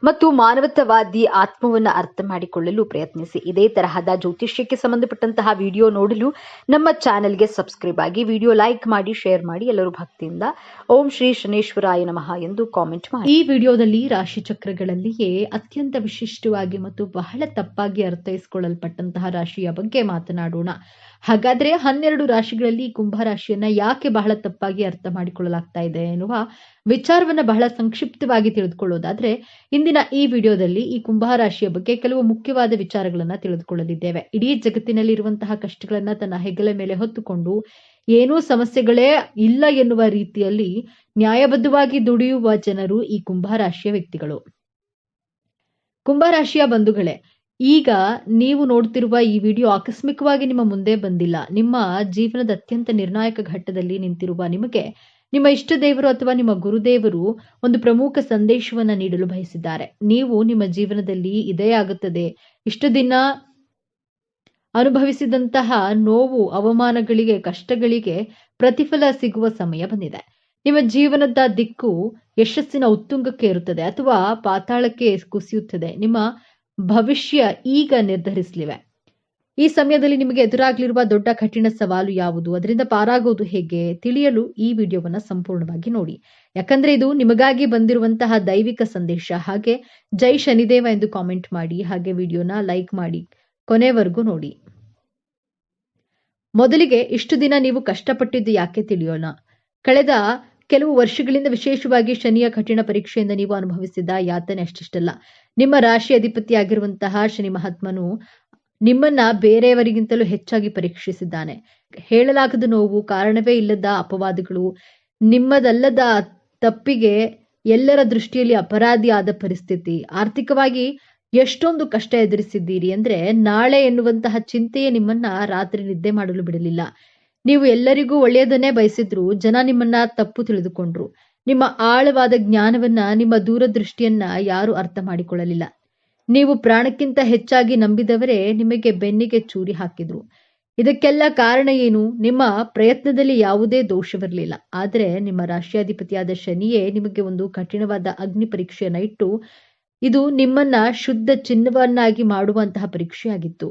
ಮತ್ತು ಮಾನವತಾವಾದಿ ಆತ್ಮವನ್ನು ಅರ್ಥ ಮಾಡಿಕೊಳ್ಳಲು ಪ್ರಯತ್ನಿಸಿ. ಇದೇ ತರಹದ ಜ್ಯೋತಿಷ್ಯಕ್ಕೆ ಸಂಬಂಧಪಟ್ಟಂತಹ ವಿಡಿಯೋ ನೋಡಲು ನಮ್ಮ ಚಾನೆಲ್ಗೆ ಸಬ್ಸ್ಕ್ರೈಬ್ ಆಗಿ, ವಿಡಿಯೋ ಲೈಕ್ ಮಾಡಿ, ಶೇರ್ ಮಾಡಿ. ಎಲ್ಲರೂ ಭಕ್ತಿಯಿಂದ ಓಂ ಶ್ರೀ ಶನೇಶ್ವರಾಯ ನಮಃ ಎಂದು ಕಾಮೆಂಟ್ ಮಾಡಿ. ಈ ವಿಡಿಯೋದಲ್ಲಿ ರಾಶಿ ಚಕ್ರಗಳಲ್ಲಿಯೇ ಅತ್ಯಂತ ವಿಶಿಷ್ಟವಾಗಿ ಮತ್ತು ಬಹಳ ತಪ್ಪಾಗಿ ಅರ್ಥೈಸಿಕೊಳ್ಳಲ್ಪಟ್ಟಂತಹ ರಾಶಿಯ ಬಗ್ಗೆ ಮಾತನಾಡೋಣ. ಹಾಗಾದ್ರೆ 12 ರಾಶಿಗಳಲ್ಲಿ ಕುಂಭ ರಾಶಿಯನ್ನ ಯಾಕೆ ಬಹಳ ತಪ್ಪಾಗಿ ಅರ್ಥ ಮಾಡಿಕೊಳ್ಳಲಾಗ್ತಾ ಇದೆ ಎನ್ನುವ ವಿಚಾರವನ್ನ ಬಹಳ ಸಂಕ್ಷಿಪ್ತವಾಗಿ ತಿಳಿದುಕೊಳ್ಳೋದಾದ್ರೆ, ಇಂದಿನ ಈ ವಿಡಿಯೋದಲ್ಲಿ ಈ ಕುಂಭ ರಾಶಿಯ ಬಗ್ಗೆ ಕೆಲವು ಮುಖ್ಯವಾದ ವಿಚಾರಗಳನ್ನ ತಿಳಿದುಕೊಳ್ಳಲಿದ್ದೇವೆ. ಇಡೀ ಜಗತ್ತಿನಲ್ಲಿರುವಂತಹ ಕಷ್ಟಗಳನ್ನ ತನ್ನ ಹೆಗಲ ಮೇಲೆ ಹೊತ್ತುಕೊಂಡು ಏನೂ ಸಮಸ್ಯೆಗಳೇ ಇಲ್ಲ ಎನ್ನುವ ರೀತಿಯಲ್ಲಿ ನ್ಯಾಯಬದ್ಧವಾಗಿ ದುಡಿಯುವ ಜನರು ಈ ಕುಂಭ ರಾಶಿಯ ವ್ಯಕ್ತಿಗಳು. ಕುಂಭ ರಾಶಿಯ ಬಂಧುಗಳೇ, ಈಗ ನೀವು ನೋಡ್ತಿರುವ ಈ ವಿಡಿಯೋ ಆಕಸ್ಮಿಕವಾಗಿ ನಿಮ್ಮ ಮುಂದೆ ಬಂದಿಲ್ಲ. ನಿಮ್ಮ ಜೀವನದ ಅತ್ಯಂತ ನಿರ್ಣಾಯಕ ಘಟ್ಟದಲ್ಲಿ ನಿಂತಿರುವ ನಿಮಗೆ ನಿಮ್ಮ ಇಷ್ಟ ದೇವರು ಅಥವಾ ನಿಮ್ಮ ಗುರುದೇವರು ಒಂದು ಪ್ರಮುಖ ಸಂದೇಶವನ್ನ ನೀಡಲು ಬಯಸಿದ್ದಾರೆ. ನೀವು ನಿಮ್ಮ ಜೀವನದಲ್ಲಿ ಇದೇ ಆಗುತ್ತದೆ, ಇಷ್ಟು ದಿನ ಅನುಭವಿಸಿದಂತಹ ನೋವು, ಅವಮಾನಗಳಿಗೆ, ಕಷ್ಟಗಳಿಗೆ ಪ್ರತಿಫಲ ಸಿಗುವ ಸಮಯ ಬಂದಿದೆ. ನಿಮ್ಮ ಜೀವನದ ದಿಕ್ಕು ಯಶಸ್ಸಿನ ಉತ್ತುಂಗಕ್ಕೆ ಇರುತ್ತದೆ ಅಥವಾ ಪಾತಾಳಕ್ಕೆ ಕುಸಿಯುತ್ತದೆ. ನಿಮ್ಮ ಭವಿಷ್ಯ ಈಗ ನಿರ್ಧರಿಸಲಿವೆ. ಈ ಸಮಯದಲ್ಲಿ ನಿಮಗೆ ಎದುರಾಗಲಿರುವ ದೊಡ್ಡ ಕಠಿಣ ಸವಾಲು ಯಾವುದು, ಅದರಿಂದ ಪಾರಾಗುವುದು ಹೇಗೆ ತಿಳಿಯಲು ಈ ವಿಡಿಯೋವನ್ನ ಸಂಪೂರ್ಣವಾಗಿ ನೋಡಿ. ಯಾಕಂದ್ರೆ ಇದು ನಿಮಗಾಗಿ ಬಂದಿರುವಂತಹ ದೈವಿಕ ಸಂದೇಶ. ಹಾಗೆ ಜೈ ಶನಿದೇವ ಎಂದು ಕಾಮೆಂಟ್ ಮಾಡಿ, ಹಾಗೆ ವಿಡಿಯೋನ ಲೈಕ್ ಮಾಡಿ, ಕೊನೆವರೆಗೂ ನೋಡಿ. ಮೊದಲಿಗೆ ಇಷ್ಟು ದಿನ ನೀವು ಕಷ್ಟಪಟ್ಟಿದ್ದು ಯಾಕೆ ತಿಳಿಯೋಣ. ಕಳೆದ ಕೆಲವು ವರ್ಷಗಳಿಂದ ವಿಶೇಷವಾಗಿ ಶನಿಯ ಕಠಿಣ ಪರೀಕ್ಷೆಯಿಂದ ನೀವು ಅನುಭವಿಸಿದ ಯಾತನೆ ಅಷ್ಟಿಷ್ಟಲ್ಲ. ನಿಮ್ಮ ರಾಶಿ ಅಧಿಪತಿಯಾಗಿರುವಂತಹ ಶನಿ ಮಹಾತ್ಮನು ನಿಮ್ಮನ್ನ ಬೇರೆಯವರಿಗಿಂತಲೂ ಹೆಚ್ಚಾಗಿ ಪರೀಕ್ಷಿಸಿದ್ದಾನೆ. ಹೇಳಲಾಗದ ನೋವು, ಕಾರಣವೇ ಇಲ್ಲದ ಅಪವಾದಗಳು, ನಿಮ್ಮದಲ್ಲದ ತಪ್ಪಿಗೆ ಎಲ್ಲರ ದೃಷ್ಟಿಯಲ್ಲಿ ಅಪರಾಧಿ ಆದ ಪರಿಸ್ಥಿತಿ, ಆರ್ಥಿಕವಾಗಿ ಎಷ್ಟೊಂದು ಕಷ್ಟ ಎದುರಿಸಿದ್ದೀರಿ ಅಂದ್ರೆ ನಾಳೆ ಎನ್ನುವಂತಹ ಚಿಂತೆಯೇ ನಿಮ್ಮನ್ನ ರಾತ್ರಿ ನಿದ್ದೆ ಮಾಡಲು ಬಿಡಲಿಲ್ಲ. ನೀವು ಎಲ್ಲರಿಗೂ ಒಳ್ಳೆಯದನ್ನೇ ಬಯಸಿದ್ರು ಜನ ನಿಮ್ಮನ್ನ ತಪ್ಪು ತಿಳಿದುಕೊಂಡ್ರು. ನಿಮ್ಮ ಆಳವಾದ ಜ್ಞಾನವನ್ನ, ನಿಮ್ಮ ದೂರದೃಷ್ಟಿಯನ್ನ ಯಾರು ಅರ್ಥ ಮಾಡಿಕೊಳ್ಳಲಿಲ್ಲ. ನೀವು ಪ್ರಾಣಕ್ಕಿಂತ ಹೆಚ್ಚಾಗಿ ನಂಬಿದವರೇ ನಿಮಗೆ ಬೆನ್ನಿಗೆ ಚೂರಿ ಹಾಕಿದ್ರು. ಇದಕ್ಕೆಲ್ಲ ಕಾರಣ ಏನು? ನಿಮ್ಮ ಪ್ರಯತ್ನದಲ್ಲಿ ಯಾವುದೇ ದೋಷವಿರಲಿಲ್ಲ. ಆದರೆ ನಿಮ್ಮ ರಾಶಿಯಾಧಿಪತಿಯಾದ ಶನಿಯೇ ನಿಮಗೆ ಒಂದು ಕಠಿಣವಾದ ಅಗ್ನಿ ಪರೀಕ್ಷೆಯನ್ನ ಇಟ್ಟು ಇದು ನಿಮ್ಮನ್ನ ಶುದ್ಧ ಚಿನ್ನವನ್ನಾಗಿ ಮಾಡುವಂತಹ ಪರೀಕ್ಷೆಯಾಗಿತ್ತು.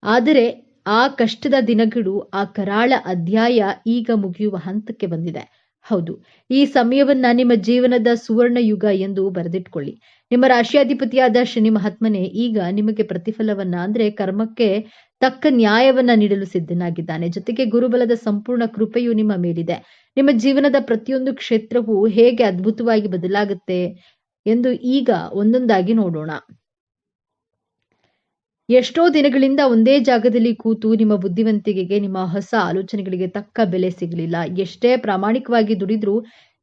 ಆದರೆ ಆ ಕಷ್ಟದ ದಿನಗಳು, ಆ ಕರಾಳ ಅಧ್ಯಾಯ ಈಗ ಮುಗಿಯುವ ಹಂತಕ್ಕೆ ಬಂದಿದೆ. ಹೌದು, ಈ ಸಮಯವನ್ನ ನಿಮ್ಮ ಜೀವನದ ಸುವರ್ಣ ಯುಗ ಎಂದು ಬರೆದಿಟ್ಕೊಳ್ಳಿ. ನಿಮ್ಮ ರಾಶಿಯಾಧಿಪತಿಯಾದ ಶನಿ ಮಹಾತ್ಮನೇ ಈಗ ನಿಮಗೆ ಪ್ರತಿಫಲವನ್ನ ಅಂದ್ರೆ ಕರ್ಮಕ್ಕೆ ತಕ್ಕ ನ್ಯಾಯವನ್ನ ನೀಡಲು ಸಿದ್ಧನಾಗಿದ್ದಾನೆ. ಜೊತೆಗೆ ಗುರುಬಲದ ಸಂಪೂರ್ಣ ಕೃಪೆಯು ನಿಮ್ಮ ಮೇಲಿದೆ. ನಿಮ್ಮ ಜೀವನದ ಪ್ರತಿಯೊಂದು ಕ್ಷೇತ್ರವೂ ಹೇಗೆ ಅದ್ಭುತವಾಗಿ ಬದಲಾಗುತ್ತೆ ಎಂದು ಈಗ ಒಂದೊಂದಾಗಿ ನೋಡೋಣ. ಎಷ್ಟೋ ದಿನಗಳಿಂದ ಒಂದೇ ಜಾಗದಲ್ಲಿ ಕೂತು ನಿಮ್ಮ ಬುದ್ಧಿವಂತಿಕೆಗೆ, ನಿಮ್ಮ ಹೊಸ ಆಲೋಚನೆಗಳಿಗೆ ತಕ್ಕ ಬೆಲೆ ಸಿಗಲಿಲ್ಲ. ಎಷ್ಟೇ ಪ್ರಾಮಾಣಿಕವಾಗಿ ದುಡಿದ್ರೂ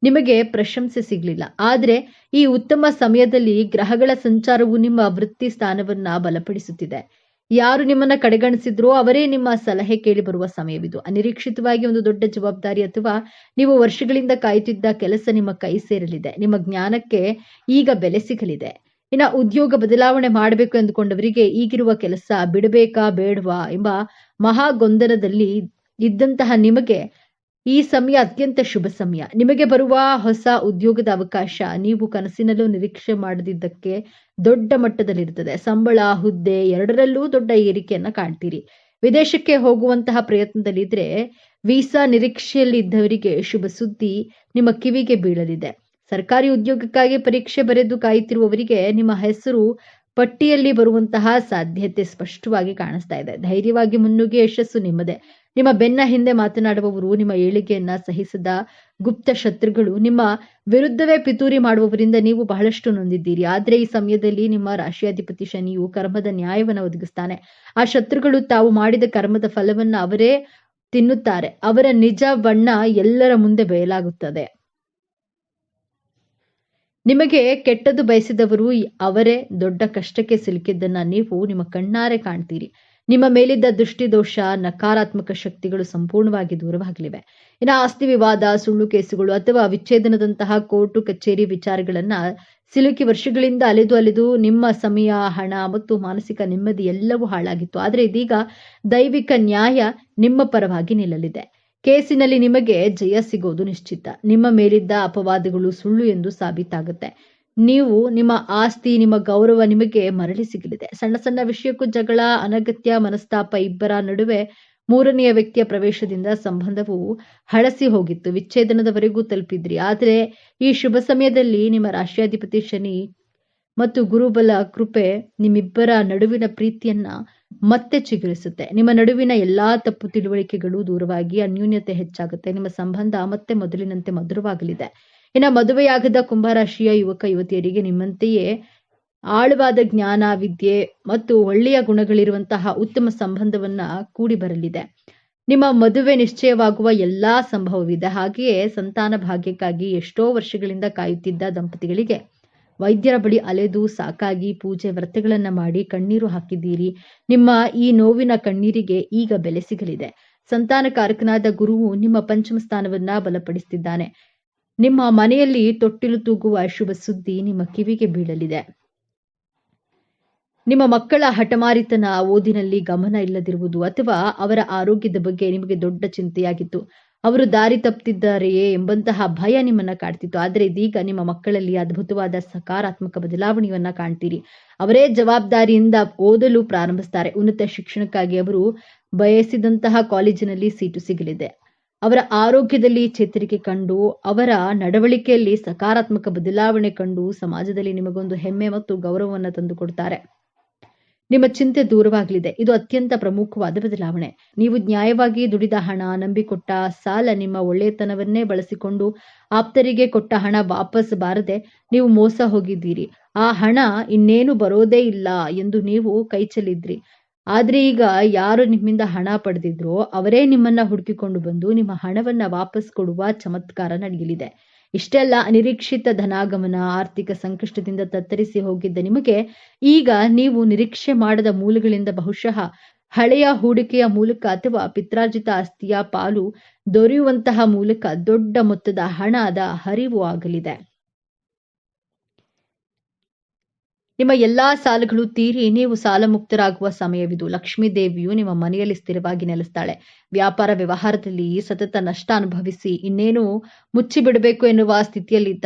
ನಿಮಗೆ ಪ್ರಶಂಸೆ ಸಿಗಲಿಲ್ಲ. ಆದ್ರೆ ಈ ಉತ್ತಮ ಸಮಯದಲ್ಲಿ ಗ್ರಹಗಳ ಸಂಚಾರವು ನಿಮ್ಮ ವೃತ್ತಿ ಸ್ಥಾನವನ್ನ ಬಲಪಡಿಸುತ್ತಿದೆ. ಯಾರು ನಿಮ್ಮನ್ನ ಕಡೆಗಣಿಸಿದ್ರೋ ಅವರೇ ನಿಮ್ಮ ಸಲಹೆ ಕೇಳಿ ಬರುವ ಸಮಯವಿದು. ಅನಿರೀಕ್ಷಿತವಾಗಿ ಒಂದು ದೊಡ್ಡ ಜವಾಬ್ದಾರಿ ಅಥವಾ ನೀವು ವರ್ಷಗಳಿಂದ ಕಾಯುತ್ತಿದ್ದ ಕೆಲಸ ನಿಮ್ಮ ಕೈ ಸೇರಲಿದೆ. ನಿಮ್ಮ ಜ್ಞಾನಕ್ಕೆ ಈಗ ಬೆಲೆ ಸಿಗಲಿದೆ. ಇನ್ನ ಉದ್ಯೋಗ ಬದಲಾವಣೆ ಮಾಡಬೇಕು ಎಂದುಕೊಂಡವರಿಗೆ ಈಗಿರುವ ಕೆಲಸ ಬಿಡಬೇಕಾ ಬೇಡವಾ ಎಂಬ ಮಹಾ ಗೊಂದಲದಲ್ಲಿ ಇದ್ದಂತಹ ನಿಮಗೆ ಈ ಸಮಯ ಅತ್ಯಂತ ಶುಭ ಸಮಯ. ನಿಮಗೆ ಬರುವ ಹೊಸ ಉದ್ಯೋಗದ ಅವಕಾಶ ನೀವು ಕನಸಿನಲ್ಲೂ ನಿರೀಕ್ಷೆ ಮಾಡದಿದ್ದಕ್ಕೆ ದೊಡ್ಡ ಮಟ್ಟದಲ್ಲಿರುತ್ತದೆ. ಸಂಬಳ, ಹುದ್ದೆ ಎರಡರಲ್ಲೂ ದೊಡ್ಡ ಏರಿಕೆಯನ್ನ ಕಾಣ್ತೀರಿ. ವಿದೇಶಕ್ಕೆ ಹೋಗುವಂತಹ ಪ್ರಯತ್ನದಲ್ಲಿದ್ರೆ ವೀಸಾ ನಿರೀಕ್ಷೆಯಲ್ಲಿ ಇದ್ದವರಿಗೆ ಶುಭ ಸುದ್ದಿ ನಿಮ್ಮ ಕಿವಿಗೆ ಬೀಳಲಿದೆ. ಸರ್ಕಾರಿ ಉದ್ಯೋಗಕ್ಕಾಗಿ ಪರೀಕ್ಷೆ ಬರೆದು ಕಾಯುತ್ತಿರುವವರಿಗೆ ನಿಮ್ಮ ಹೆಸರು ಪಟ್ಟಿಯಲ್ಲಿ ಬರುವಂತಹ ಸಾಧ್ಯತೆ ಸ್ಪಷ್ಟವಾಗಿ ಕಾಣಿಸ್ತಾ ಇದೆ. ಧೈರ್ಯವಾಗಿ ಮುನ್ನುಗ್ಗಿ ಯಶಸ್ಸು ನಿಮ್ಮದೇ. ನಿಮ್ಮ ಬೆನ್ನ ಹಿಂದೆ ಮಾತನಾಡುವವರು, ನಿಮ್ಮ ಏಳಿಗೆಯನ್ನ ಸಹಿಸದ ಗುಪ್ತ ಶತ್ರುಗಳು, ನಿಮ್ಮ ವಿರುದ್ಧವೇ ಪಿತೂರಿ ಮಾಡುವವರಿಂದ ನೀವು ಬಹಳಷ್ಟು ನೊಂದಿದ್ದೀರಿ. ಆದ್ರೆ ಈ ಸಮಯದಲ್ಲಿ ನಿಮ್ಮ ರಾಶಿಯಾಧಿಪತಿ ಶನಿಯು ಕರ್ಮದ ನ್ಯಾಯವನ್ನು ಒದಗಿಸ್ತಾನೆ. ಆ ಶತ್ರುಗಳು ತಾವು ಮಾಡಿದ ಕರ್ಮದ ಫಲವನ್ನ ಅವರೇ ತಿನ್ನುತ್ತಾರೆ. ಅವರ ನಿಜ ಬಣ್ಣ ಎಲ್ಲರ ಮುಂದೆ ಬಯಲಾಗುತ್ತದೆ. ನಿಮಗೆ ಕೆಟ್ಟದ್ದು ಬಯಸಿದವರು ಅವರೇ ದೊಡ್ಡ ಕಷ್ಟಕ್ಕೆ ಸಿಲುಕಿದ್ದನ್ನ ನೀವು ನಿಮ್ಮ ಕಣ್ಣಾರೆ ಕಾಣ್ತೀರಿ. ನಿಮ್ಮ ಮೇಲಿದ್ದ ದೃಷ್ಟಿದೋಷ, ನಕಾರಾತ್ಮಕ ಶಕ್ತಿಗಳು ಸಂಪೂರ್ಣವಾಗಿ ದೂರವಾಗಲಿವೆ. ಇನ್ನು ಆಸ್ತಿ ವಿವಾದ, ಸುಳ್ಳು ಕೇಸುಗಳು ಅಥವಾ ವಿಚ್ಛೇದನದಂತಹ ಕೋರ್ಟು ಕಚೇರಿ ವಿಚಾರಗಳನ್ನ ಸಿಲುಕಿ ವರ್ಷಗಳಿಂದ ಅಲೆದು ನಿಮ್ಮ ಸಮಯ, ಹಣ ಮತ್ತು ಮಾನಸಿಕ ನೆಮ್ಮದಿ ಎಲ್ಲವೂ ಹಾಳಾಗಿತ್ತು. ಆದರೆ ಇದೀಗ ದೈವಿಕ ನ್ಯಾಯ ನಿಮ್ಮ ಪರವಾಗಿ ನಿಲ್ಲಲಿದೆ. ಕೇಸಿನಲ್ಲಿ ನಿಮಗೆ ಜಯ ಸಿಗೋದು ನಿಶ್ಚಿತ. ನಿಮ್ಮ ಮೇಲಿದ್ದ ಅಪವಾದಗಳು ಸುಳ್ಳು ಎಂದು ಸಾಬೀತಾಗುತ್ತೆ. ನೀವು ನಿಮ್ಮ ಆಸ್ತಿ, ನಿಮ್ಮ ಗೌರವ ನಿಮಗೆ ಮರಳಿ ಸಿಗಲಿದೆ. ಸಣ್ಣ ಸಣ್ಣ ವಿಷಯಕ್ಕೂ ಜಗಳ, ಅನಗತ್ಯ ಮನಸ್ತಾಪ, ಇಬ್ಬರ ನಡುವೆ ಮೂರನೆಯ ವ್ಯಕ್ತಿಯ ಪ್ರವೇಶದಿಂದ ಸಂಬಂಧವು ಹಳಸಿ ಹೋಗಿತ್ತು. ವಿಚ್ಛೇದನದವರೆಗೂ ತಲುಪಿದ್ರಿ. ಆದರೆ ಈ ಶುಭ ಸಮಯದಲ್ಲಿ ನಿಮ್ಮ ರಾಶಿಯಾಧಿಪತಿ ಶನಿ ಮತ್ತು ಗುರುಬಲ ಕೃಪೆ ನಿಮ್ಮಿಬ್ಬರ ನಡುವಿನ ಪ್ರೀತಿಯನ್ನ ಮತ್ತೆ ಚಿಗುರಿಸುತ್ತೆ. ನಿಮ್ಮ ನಡುವಿನ ಎಲ್ಲಾ ತಪ್ಪು ತಿಳುವಳಿಕೆಗಳು ದೂರವಾಗಿ ಅನ್ಯೂನ್ಯತೆ ಹೆಚ್ಚಾಗುತ್ತೆ. ನಿಮ್ಮ ಸಂಬಂಧ ಮತ್ತೆ ಮೊದಲಿನಂತೆ ಮಧುರವಾಗಲಿದೆ. ಇನ್ನು ಮದುವೆಯಾಗದ ಕುಂಭರಾಶಿಯ ಯುವಕ ಯುವತಿಯರಿಗೆ ನಿಮ್ಮಂತೆಯೇ ಆಳವಾದ ಜ್ಞಾನ, ವಿದ್ಯೆ ಮತ್ತು ಒಳ್ಳೆಯ ಗುಣಗಳಿರುವಂತಹ ಉತ್ತಮ ಸಂಬಂಧವನ್ನ ಕೂಡಿ ಬರಲಿದೆ. ನಿಮ್ಮ ಮದುವೆ ನಿಶ್ಚಯವಾಗುವ ಎಲ್ಲಾ ಸಂಭವವಿದೆ. ಹಾಗೆಯೇ ಸಂತಾನ ಭಾಗ್ಯಕ್ಕಾಗಿ ಎಷ್ಟೋ ವರ್ಷಗಳಿಂದ ಕಾಯುತ್ತಿದ್ದ ದಂಪತಿಗಳಿಗೆ ವೈದ್ಯರ ಬಳಿ ಅಲೆದು ಸಾಕಾಗಿ ಪೂಜೆ ವ್ರತಗಳನ್ನ ಮಾಡಿ ಕಣ್ಣೀರು ಹಾಕಿದ್ದೀರಿ. ನಿಮ್ಮ ಈ ನೋವಿನ ಕಣ್ಣೀರಿಗೆ ಈಗ ಬೆಲೆ ಸಿಗಲಿದೆ. ಸಂತಾನಕಾರಕನಾದ ಗುರುವು ನಿಮ್ಮ ಪಂಚಮ ಸ್ಥಾನವನ್ನ ಬಲಪಡಿಸುತ್ತಿದ್ದಾನೆ. ನಿಮ್ಮ ಮನೆಯಲ್ಲಿ ತೊಟ್ಟಿಲು ತೂಗುವ ಶುಭ ಸುದ್ದಿ ನಿಮ್ಮ ಕಿವಿಗೆ ಬೀಳಲಿದೆ. ನಿಮ್ಮ ಮಕ್ಕಳ ಹಠಮಾರಿತನ, ಓದಿನಲ್ಲಿ ಗಮನ ಇಲ್ಲದಿರುವುದು ಅಥವಾ ಅವರ ಆರೋಗ್ಯದ ಬಗ್ಗೆ ನಿಮಗೆ ದೊಡ್ಡ ಚಿಂತೆಯಾಗಿತ್ತು. ಅವರು ದಾರಿ ತಪ್ಪುತ್ತಿದ್ದಾರೆಯೇ ಎಂಬಂತಹ ಭಯ ನಿಮ್ಮನ್ನ ಕಾಡ್ತಿತ್ತು. ಆದರೆ ಇದೀಗ ನಿಮ್ಮ ಮಕ್ಕಳಲ್ಲಿ ಅದ್ಭುತವಾದ ಸಕಾರಾತ್ಮಕ ಬದಲಾವಣೆಯನ್ನ ಕಾಣ್ತೀರಿ. ಅವರೇ ಜವಾಬ್ದಾರಿಯಿಂದ ಓದಲು ಪ್ರಾರಂಭಿಸ್ತಾರೆ. ಉನ್ನತ ಶಿಕ್ಷಣಕ್ಕಾಗಿ ಅವರು ಬಯಸಿದಂತಹ ಕಾಲೇಜಿನಲ್ಲಿ ಸೀಟು ಸಿಗಲಿದೆ. ಅವರ ಆರೋಗ್ಯದಲ್ಲಿ ಚೇತರಿಕೆ ಕಂಡು, ಅವರ ನಡವಳಿಕೆಯಲ್ಲಿ ಸಕಾರಾತ್ಮಕ ಬದಲಾವಣೆ ಕಂಡು ಸಮಾಜದಲ್ಲಿ ನಿಮಗೊಂದು ಹೆಮ್ಮೆ ಮತ್ತು ಗೌರವವನ್ನು ತಂದುಕೊಡ್ತಾರೆ. ನಿಮ್ಮ ಚಿಂತೆ ದೂರವಾಗಲಿದೆ. ಇದು ಅತ್ಯಂತ ಪ್ರಮುಖವಾದ ಬದಲಾವಣೆ. ನೀವು ನ್ಯಾಯವಾಗಿ ದುಡಿದ ಹಣ, ನಂಬಿಕೊಟ್ಟ ಸಾಲ, ನಿಮ್ಮ ಒಳ್ಳೆಯತನವನ್ನೇ ಬಳಸಿಕೊಂಡು ಆಪ್ತರಿಗೆ ಕೊಟ್ಟ ಹಣ ವಾಪಸ್ ಬಾರದೆ ನೀವು ಮೋಸ ಹೋಗಿದ್ದೀರಿ. ಆ ಹಣ ಇನ್ನೇನು ಬರೋದೇ ಇಲ್ಲ ಎಂದು ನೀವು ಕೈ ಚೆಲ್ಲಿದ್ರಿ. ಆದ್ರೆ ಈಗ ಯಾರು ನಿಮ್ಮಿಂದ ಹಣ ಪಡೆದಿದ್ರೋ ಅವರೇ ನಿಮ್ಮನ್ನ ಹುಡುಕಿಕೊಂಡು ಬಂದು ನಿಮ್ಮ ಹಣವನ್ನ ವಾಪಸ್ ಕೊಡುವ ಚಮತ್ಕಾರ ನಡೆಯಲಿದೆ. ಇಷ್ಟೆಲ್ಲ ಅನಿರೀಕ್ಷಿತ ಧನಾಗಮನ, ಆರ್ಥಿಕ ಸಂಕಷ್ಟದಿಂದ ತತ್ತರಿಸಿ ಹೋಗಿದ್ದ ನಿಮಗೆ ಈಗ ನೀವು ನಿರೀಕ್ಷೆ ಮಾಡದ ಮೂಲಗಳಿಂದ ಬಹುಶಃ ಹಳೆಯ ಹೂಡಿಕೆಯ ಮೂಲಕ ಅಥವಾ ಪಿತ್ರಾರ್ಜಿತ ಆಸ್ತಿಯ ಪಾಲು ದೊರೆಯುವಂತಹ ಮೂಲಕ ದೊಡ್ಡ ಮೊತ್ತದ ಹಣದ ಹರಿವು ಆಗಲಿದೆ. ನಿಮ್ಮ ಎಲ್ಲಾ ಸಾಲಗಳು ತೀರಿ ನೀವು ಸಾಲ ಮುಕ್ತರಾಗುವ ಸಮಯವಿದು. ಲಕ್ಷ್ಮೀ ದೇವಿಯು ನಿಮ್ಮ ಮನೆಯಲ್ಲಿ ಸ್ಥಿರವಾಗಿ ನೆಲೆಸ್ತಾಳೆ. ವ್ಯಾಪಾರ ವ್ಯವಹಾರದಲ್ಲಿ ಸತತ ನಷ್ಟ ಅನುಭವಿಸಿ ಇನ್ನೇನು ಮುಚ್ಚಿಬಿಡಬೇಕು ಎನ್ನುವ ಸ್ಥಿತಿಯಲ್ಲಿದ್ದ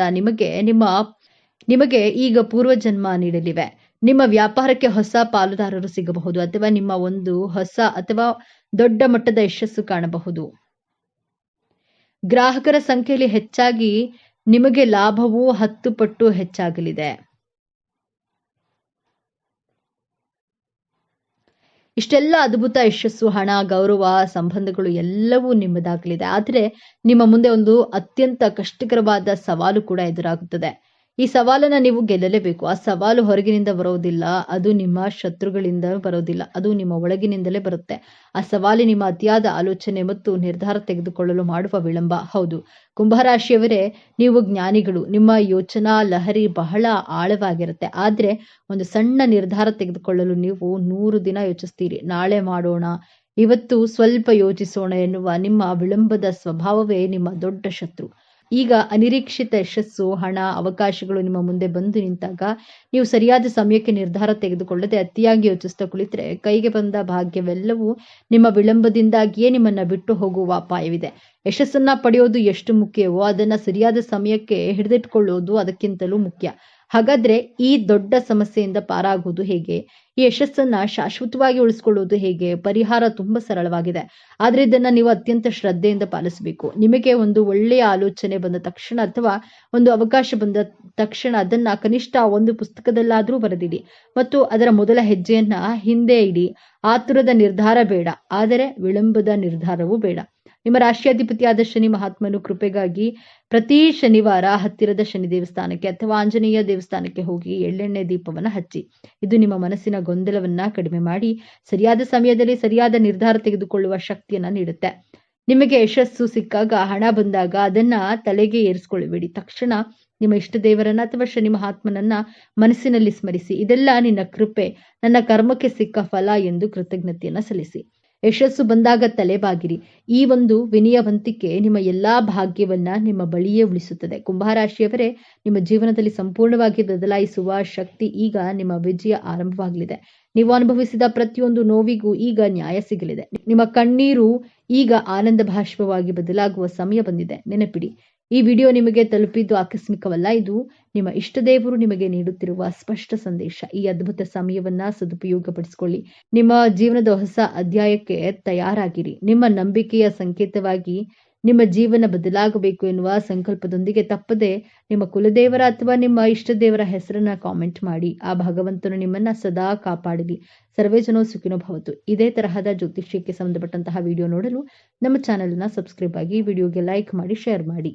ನಿಮಗೆ ಈಗ ಪೂರ್ವಜನ್ಮ ನೀಡಲಿವೆ. ನಿಮ್ಮ ವ್ಯಾಪಾರಕ್ಕೆ ಹೊಸ ಪಾಲುದಾರರು ಸಿಗಬಹುದು ಅಥವಾ ನಿಮ್ಮ ಒಂದು ಹೊಸ ಅಥವಾ ದೊಡ್ಡ ಮಟ್ಟದ ಯಶಸ್ಸು ಕಾಣಬಹುದು. ಗ್ರಾಹಕರ ಸಂಖ್ಯೆಯಲ್ಲಿ ಹೆಚ್ಚಾಗಿ ನಿಮಗೆ ಲಾಭವು 10 ಪಟ್ಟು ಹೆಚ್ಚಾಗಲಿದೆ. ಇಷ್ಟೆಲ್ಲ ಅದ್ಭುತ ಯಶಸ್ಸು, ಹಣ, ಗೌರವ, ಸಂಬಂಧಗಳು ಎಲ್ಲವೂ ನಿಮ್ಮದಾಗಲಿದೆ. ಆದರೆ ನಿಮ್ಮ ಮುಂದೆ ಒಂದು ಅತ್ಯಂತ ಕಷ್ಟಕರವಾದ ಸವಾಲು ಕೂಡ ಎದುರಾಗುತ್ತದೆ. ಈ ಸವಾಲನ್ನ ನೀವು ಗೆಲ್ಲಲೇಬೇಕು. ಆ ಸವಾಲು ಹೊರಗಿನಿಂದ ಬರೋದಿಲ್ಲ, ಅದು ನಿಮ್ಮ ಶತ್ರುಗಳಿಂದ ಬರೋದಿಲ್ಲ, ಅದು ನಿಮ್ಮ ಒಳಗಿನಿಂದಲೇ ಬರುತ್ತೆ. ಆ ಸವಾಲು ನಿಮ್ಮ ಅತಿಯಾದ ಆಲೋಚನೆ ಮತ್ತು ನಿರ್ಧಾರ ತೆಗೆದುಕೊಳ್ಳಲು ಮಾಡುವ ವಿಳಂಬ. ಹೌದು, ಕುಂಭರಾಶಿಯವರೇ, ನೀವು ಜ್ಞಾನಿಗಳು. ನಿಮ್ಮ ಯೋಚನಾ ಲಹರಿ ಬಹಳ ಆಳವಾಗಿರುತ್ತೆ. ಆದ್ರೆ ಒಂದು ಸಣ್ಣ ನಿರ್ಧಾರ ತೆಗೆದುಕೊಳ್ಳಲು ನೀವು 100 ದಿನ ಯೋಚಿಸ್ತೀರಿ. ನಾಳೆ ಮಾಡೋಣ, ಇವತ್ತು ಸ್ವಲ್ಪ ಯೋಚಿಸೋಣ ಎನ್ನುವ ನಿಮ್ಮ ವಿಳಂಬದ ಸ್ವಭಾವವೇ ನಿಮ್ಮ ದೊಡ್ಡ ಶತ್ರು. ಈಗ ಅನಿರೀಕ್ಷಿತ ಯಶಸ್ಸು, ಹಣ, ಅವಕಾಶಗಳು ನಿಮ್ಮ ಮುಂದೆ ಬಂದು ನಿಂತಾಗ ನೀವು ಸರಿಯಾದ ಸಮಯಕ್ಕೆ ನಿರ್ಧಾರ ತೆಗೆದುಕೊಳ್ಳದೆ ಅತಿಯಾಗಿ ಯೋಚಿಸ್ತಾ ಕುಳಿತರೆ ಕೈಗೆ ಬಂದ ಭಾಗ್ಯವೆಲ್ಲವೂ ನಿಮ್ಮ ವಿಳಂಬದಿಂದಾಗಿಯೇ ನಿಮ್ಮನ್ನ ಬಿಟ್ಟು ಹೋಗುವ ಅಪಾಯವಿದೆ. ಯಶಸ್ಸನ್ನ ಪಡೆಯೋದು ಎಷ್ಟು ಮುಖ್ಯವೋ ಅದನ್ನ ಸರಿಯಾದ ಸಮಯಕ್ಕೆ ಹಿಡಿದಿಟ್ಕೊಳ್ಳೋದು ಅದಕ್ಕಿಂತಲೂ ಮುಖ್ಯ. ಹಾಗಾದ್ರೆ ಈ ದೊಡ್ಡ ಸಮಸ್ಯೆಯಿಂದ ಪಾರಾಗುವುದು ಹೇಗೆ? ಈ ಯಶಸ್ಸನ್ನ ಶಾಶ್ವತವಾಗಿ ಉಳಿಸ್ಕೊಳ್ಳೋದು ಹೇಗೆ? ಪರಿಹಾರ ತುಂಬಾ ಸರಳವಾಗಿದೆ. ಆದ್ರೆ ಇದನ್ನ ನೀವು ಅತ್ಯಂತ ಶ್ರದ್ಧೆಯಿಂದ ಪಾಲಿಸಬೇಕು. ನಿಮಗೆ ಒಂದು ಒಳ್ಳೆಯ ಆಲೋಚನೆ ಬಂದ ತಕ್ಷಣ ಅಥವಾ ಒಂದು ಅವಕಾಶ ಬಂದ ತಕ್ಷಣ ಅದನ್ನ ಕನಿಷ್ಠ ಒಂದು ಪುಸ್ತಕದಲ್ಲಾದ್ರೂ ಬರೆದಿಡಿ ಮತ್ತು ಅದರ ಮೊದಲ ಹೆಜ್ಜೆಯನ್ನ ಹಿಂದೆ ಇಡಿ. ಆತುರದ ನಿರ್ಧಾರ ಬೇಡ, ಆದರೆ ವಿಳಂಬದ ನಿರ್ಧಾರವೂ ಬೇಡ. ನಿಮ್ಮ ರಾಶಿಯಾಧಿಪತಿಯಾದ ಶನಿ ಮಹಾತ್ಮನು ಕೃಪೆಗಾಗಿ ಪ್ರತಿ ಶನಿವಾರ ಹತ್ತಿರದ ಶನಿ ದೇವಸ್ಥಾನಕ್ಕೆ ಅಥವಾ ಆಂಜನೇಯ ದೇವಸ್ಥಾನಕ್ಕೆ ಹೋಗಿ ಎಳ್ಳೆಣ್ಣೆ ದೀಪವನ್ನ ಹಚ್ಚಿ. ಇದು ನಿಮ್ಮ ಮನಸ್ಸಿನ ಗೊಂದಲವನ್ನ ಕಡಿಮೆ ಮಾಡಿ ಸರಿಯಾದ ಸಮಯದಲ್ಲಿ ಸರಿಯಾದ ನಿರ್ಧಾರ ತೆಗೆದುಕೊಳ್ಳುವ ಶಕ್ತಿಯನ್ನ ನೀಡುತ್ತೆ. ನಿಮಗೆ ಯಶಸ್ಸು ಸಿಕ್ಕಾಗ, ಹಣ ಬಂದಾಗ ಅದನ್ನ ತಲೆಗೆ ಏರಿಸಿಕೊಳ್ಳಬೇಡಿ. ತಕ್ಷಣ ನಿಮ್ಮ ಇಷ್ಟ ದೇವರನ್ನ ಅಥವಾ ಶನಿ ಮಹಾತ್ಮನನ್ನ ಮನಸ್ಸಿನಲ್ಲಿ ಸ್ಮರಿಸಿ. ಇದೆಲ್ಲ ನಿನ್ನ ಕೃಪೆ, ನನ್ನ ಕರ್ಮಕ್ಕೆ ಸಿಕ್ಕ ಫಲ ಎಂದು ಕೃತಜ್ಞತೆಯನ್ನ ಸಲ್ಲಿಸಿ. ಯಶಸ್ಸು ಬಂದಾಗ ತಲೆಬಾಗಿರಿ. ಈ ಒಂದು ವಿನಯವಂತಿಕೆ ನಿಮ್ಮ ಎಲ್ಲಾ ಭಾಗ್ಯವನ್ನ ನಿಮ್ಮ ಬಳಿಯೇ ಉಳಿಸುತ್ತದೆ. ಕುಂಭರಾಶಿಯವರೇ, ನಿಮ್ಮ ಜೀವನದಲ್ಲಿ ಸಂಪೂರ್ಣವಾಗಿ ಬದಲಾಯಿಸುವ ಶಕ್ತಿ ಈಗ ನಿಮ್ಮ ವಿಜಯ ಆರಂಭವಾಗಲಿದೆ. ನೀವು ಅನುಭವಿಸಿದ ಪ್ರತಿಯೊಂದು ನೋವಿಗೂ ಈಗ ನ್ಯಾಯ ಸಿಗಲಿದೆ. ನಿಮ್ಮ ಕಣ್ಣೀರು ಈಗ ಆನಂದ ಭಾಷ್ಪವಾಗಿ ಬದಲಾಗುವ ಸಮಯ ಬಂದಿದೆ. ನೆನಪಿಡಿ, ಈ ವಿಡಿಯೋ ನಿಮಗೆ ತಲುಪಿದ್ದು ಆಕಸ್ಮಿಕವಲ್ಲ. ಇದು ನಿಮ್ಮ ಇಷ್ಟದೇವರು ನಿಮಗೆ ನೀಡುತ್ತಿರುವ ಸ್ಪಷ್ಟ ಸಂದೇಶ. ಈ ಅದ್ಭುತ ಸಮಯವನ್ನ ಸದುಪಯೋಗಪಡಿಸಿಕೊಳ್ಳಿ. ನಿಮ್ಮ ಜೀವನದ ಹೊಸ ಅಧ್ಯಾಯಕ್ಕೆ ತಯಾರಾಗಿರಿ. ನಿಮ್ಮ ನಂಬಿಕೆಯ ಸಂಕೇತವಾಗಿ ನಿಮ್ಮ ಜೀವನ ಬದಲಾಗಬೇಕು ಎನ್ನುವ ಸಂಕಲ್ಪದೊಂದಿಗೆ ತಪ್ಪದೆ ನಿಮ್ಮ ಕುಲದೇವರ ಅಥವಾ ನಿಮ್ಮ ಇಷ್ಟದೇವರ ಹೆಸರನ್ನ ಕಾಮೆಂಟ್ ಮಾಡಿ. ಆ ಭಗವಂತನು ನಿಮ್ಮನ್ನ ಸದಾ ಕಾಪಾಡಲಿ. ಸರ್ವೇ ಜನೋ ಸುಖಿನೋ ಭವತು. ಇದೇ ತರಹದ ಜ್ಯೋತಿಷ್ಯಕ್ಕೆ ಸಂಬಂಧಪಟ್ಟಂತಹ ವಿಡಿಯೋ ನೋಡಲು ನಮ್ಮ ಚಾನೆಲ್ ಅನ್ನ ಸಬ್ಸ್ಕ್ರೈಬ್ ಆಗಿ, ವಿಡಿಯೋಗೆ ಲೈಕ್ ಮಾಡಿ, ಶೇರ್ ಮಾಡಿ.